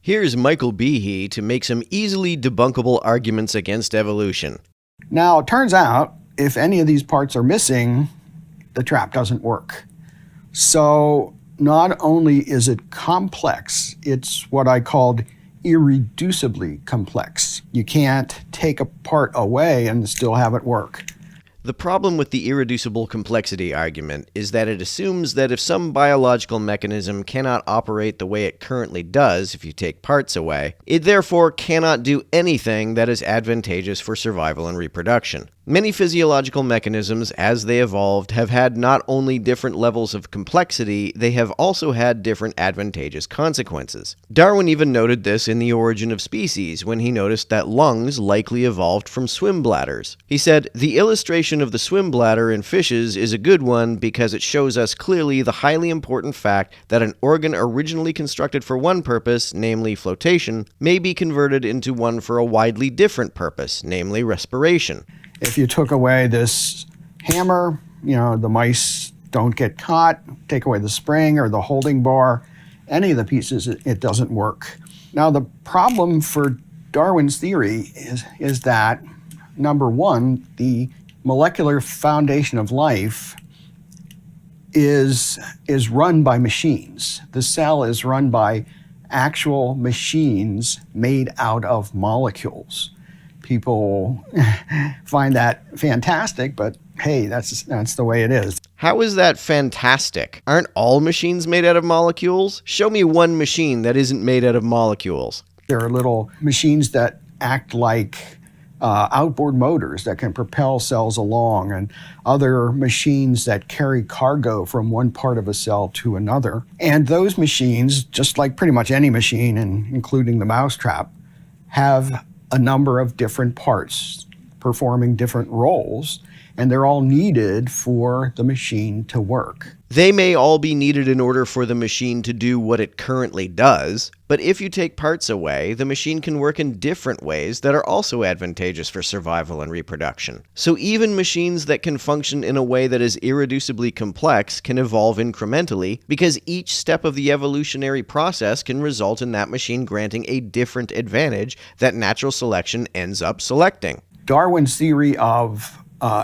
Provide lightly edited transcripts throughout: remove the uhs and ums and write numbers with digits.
Here's Michael Behe to make some easily debunkable arguments against evolution. Now, it turns out if any of these parts are missing, the trap doesn't work. So not only is it complex, it's what I called irreducibly complex. You can't take a part away and still have it work. The problem with the irreducible complexity argument is that it assumes that if some biological mechanism cannot operate the way it currently does if you take parts away, it therefore cannot do anything that is advantageous for survival and reproduction. Many physiological mechanisms, as they evolved, have had not only different levels of complexity, they have also had different advantageous consequences. Darwin even noted this in The Origin of Species, when he noticed that lungs likely evolved from swim bladders. He said, "The illustration of the swim bladder in fishes is a good one because it shows us clearly the highly important fact that an organ originally constructed for one purpose, namely flotation, may be converted into one for a widely different purpose, namely respiration." If you took away this hammer, the mice don't get caught. Take away the spring or the holding bar, any of the pieces, it doesn't work. Now, the problem for Darwin's theory is that, number one, the molecular foundation of life is run by machines. The cell is run by actual machines made out of molecules. People find that fantastic, but hey, that's the way it is. How is that fantastic? Aren't all machines made out of molecules? Show me one machine that isn't made out of molecules. There are little machines that act like outboard motors that can propel cells along, and other machines that carry cargo from one part of a cell to another. And those machines, just like pretty much any machine, including the mousetrap, have a number of different parts performing different roles, and they're all needed for the machine to work. They may all be needed in order for the machine to do what it currently does, but if you take parts away, the machine can work in different ways that are also advantageous for survival and reproduction. So even machines that can function in a way that is irreducibly complex can evolve incrementally, because each step of the evolutionary process can result in that machine granting a different advantage that natural selection ends up selecting. Darwin's theory of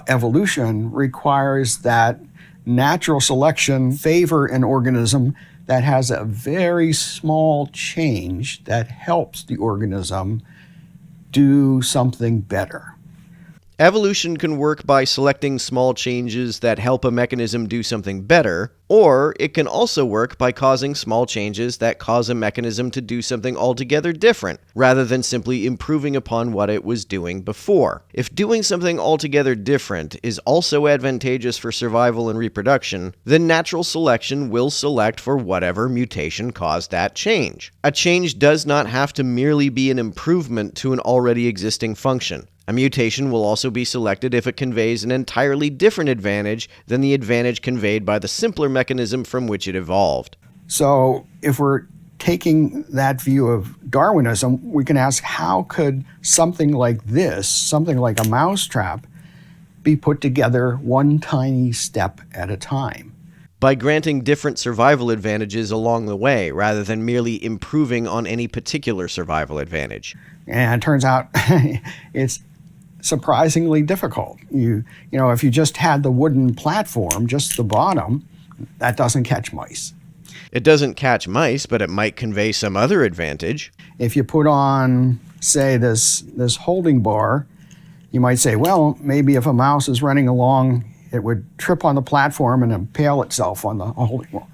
evolution requires that natural selection favor an organism that has a very small change that helps the organism do something better. Evolution can work by selecting small changes that help a mechanism do something better, or it can also work by causing small changes that cause a mechanism to do something altogether different, rather than simply improving upon what it was doing before. If doing something altogether different is also advantageous for survival and reproduction, then natural selection will select for whatever mutation caused that change. A change does not have to merely be an improvement to an already existing function. A mutation will also be selected if it conveys an entirely different advantage than the advantage conveyed by the simpler mechanism from which it evolved. So if we're taking that view of Darwinism, we can ask, how could something like this, something like a mousetrap, be put together one tiny step at a time? By granting different survival advantages along the way, rather than merely improving on any particular survival advantage. And it turns out it's surprisingly difficult. If you just had the wooden platform, just the bottom, that doesn't catch mice. It doesn't catch mice, but it might convey some other advantage. If you put on, say, this holding bar, you might say, well, maybe if a mouse is running along, it would trip on the platform and impale itself on the holding bar.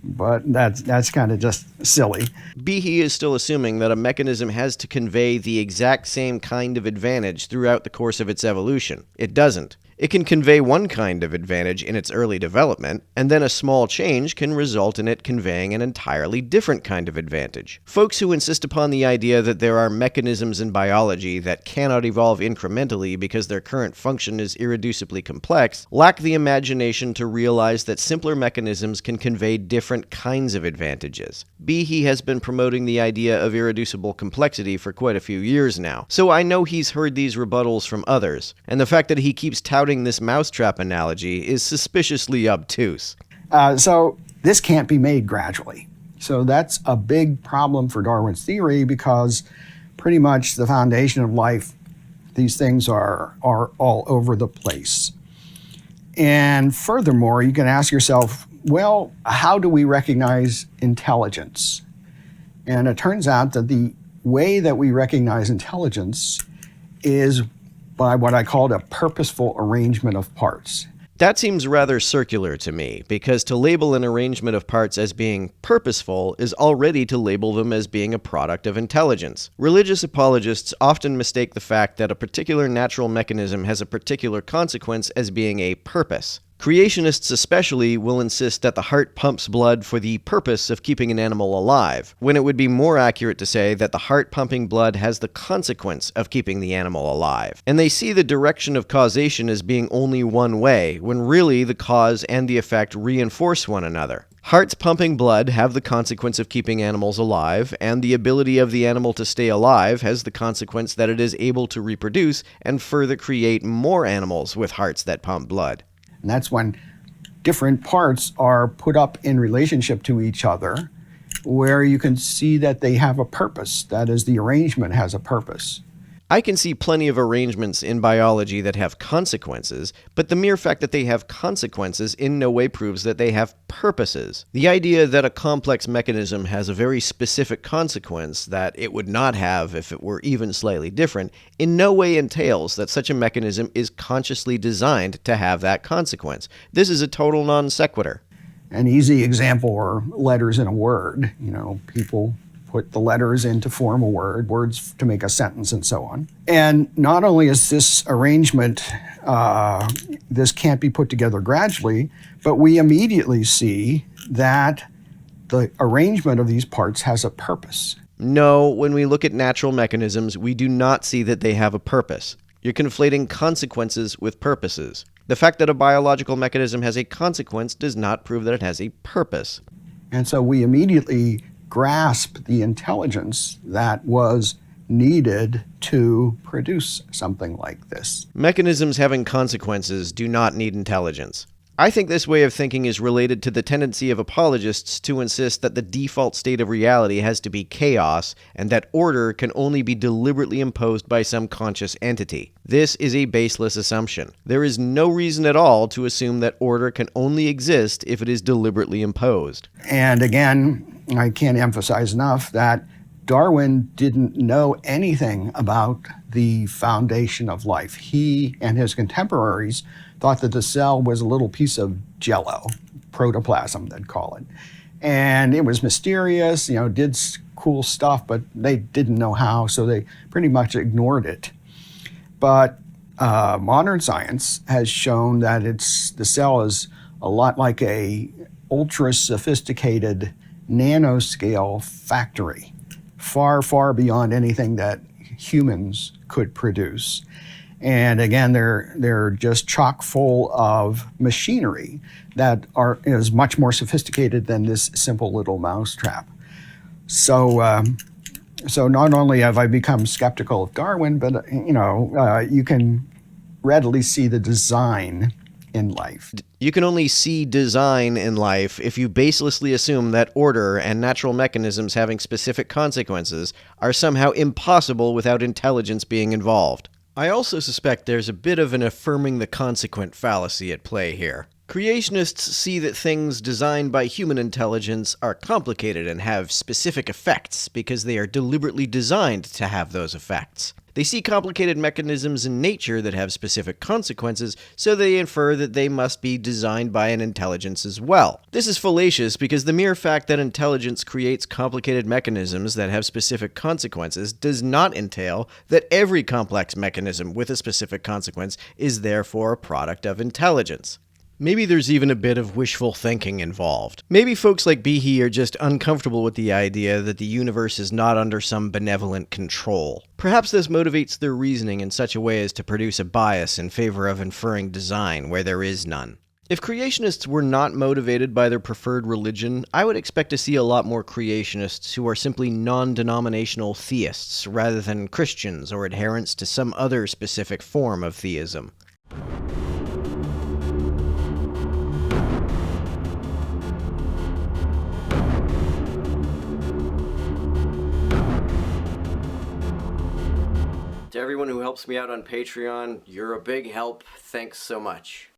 But that's kind of just silly. Behe is still assuming that a mechanism has to convey the exact same kind of advantage throughout the course of its evolution. It doesn't. It can convey one kind of advantage in its early development, and then a small change can result in it conveying an entirely different kind of advantage. Folks who insist upon the idea that there are mechanisms in biology that cannot evolve incrementally because their current function is irreducibly complex lack the imagination to realize that simpler mechanisms can convey different kinds of advantages. Behe has been promoting the idea of irreducible complexity for quite a few years now, so I know he's heard these rebuttals from others, and the fact that he keeps touting this mousetrap analogy is suspiciously obtuse. So this can't be made gradually. So that's a big problem for Darwin's theory, because pretty much the foundation of life, these things are all over the place. And furthermore, you can ask yourself, well, how do we recognize intelligence? And it turns out that the way that we recognize intelligence is by what I called a purposeful arrangement of parts. That seems rather circular to me, because to label an arrangement of parts as being purposeful is already to label them as being a product of intelligence. Religious apologists often mistake the fact that a particular natural mechanism has a particular consequence as being a purpose. Creationists especially will insist that the heart pumps blood for the purpose of keeping an animal alive, when it would be more accurate to say that the heart pumping blood has the consequence of keeping the animal alive. And they see the direction of causation as being only one way, when really the cause and the effect reinforce one another. Hearts pumping blood have the consequence of keeping animals alive, and the ability of the animal to stay alive has the consequence that it is able to reproduce and further create more animals with hearts that pump blood. And that's when different parts are put up in relationship to each other, where you can see that they have a purpose. That is, the arrangement has a purpose. I can see plenty of arrangements in biology that have consequences, but the mere fact that they have consequences in no way proves that they have purposes. The idea that a complex mechanism has a very specific consequence that it would not have if it were even slightly different in no way entails that such a mechanism is consciously designed to have that consequence. This is a total non sequitur. An easy example are letters in a word. People put the letters in to form a word, words to make a sentence, and so on. And not only is this arrangement, this can't be put together gradually, but we immediately see that the arrangement of these parts has a purpose. No, when we look at natural mechanisms, we do not see that they have a purpose. You're conflating consequences with purposes. The fact that a biological mechanism has a consequence does not prove that it has a purpose. And so we immediately grasp the intelligence that was needed to produce something like this. Mechanisms having consequences do not need intelligence. I think this way of thinking is related to the tendency of apologists to insist that the default state of reality has to be chaos, and that order can only be deliberately imposed by some conscious entity. This is a baseless assumption. There is no reason at all to assume that order can only exist if it is deliberately imposed. And again, I can't emphasize enough that Darwin didn't know anything about the foundation of life. He and his contemporaries thought that the cell was a little piece of jello, protoplasm, they'd call it. And it was mysterious, did cool stuff, but they didn't know how, so they pretty much ignored it. But modern science has shown that the cell is a lot like a ultra-sophisticated nanoscale factory, far, far beyond anything that humans could produce. And again, they're just chock full of machinery that is much more sophisticated than this simple little mousetrap. So not only have I become skeptical of Darwin, but you can readily see the design in life. You can only see design in life if you baselessly assume that order and natural mechanisms having specific consequences are somehow impossible without intelligence being involved. I also suspect there's a bit of an affirming the consequent fallacy at play here. Creationists see that things designed by human intelligence are complicated and have specific effects because they are deliberately designed to have those effects. They see complicated mechanisms in nature that have specific consequences, so they infer that they must be designed by an intelligence as well. This is fallacious because the mere fact that intelligence creates complicated mechanisms that have specific consequences does not entail that every complex mechanism with a specific consequence is therefore a product of intelligence. Maybe there's even a bit of wishful thinking involved. Maybe folks like Behe are just uncomfortable with the idea that the universe is not under some benevolent control. Perhaps this motivates their reasoning in such a way as to produce a bias in favor of inferring design where there is none. If creationists were not motivated by their preferred religion, I would expect to see a lot more creationists who are simply non-denominational theists rather than Christians or adherents to some other specific form of theism. To everyone who helps me out on Patreon, you're a big help. Thanks so much.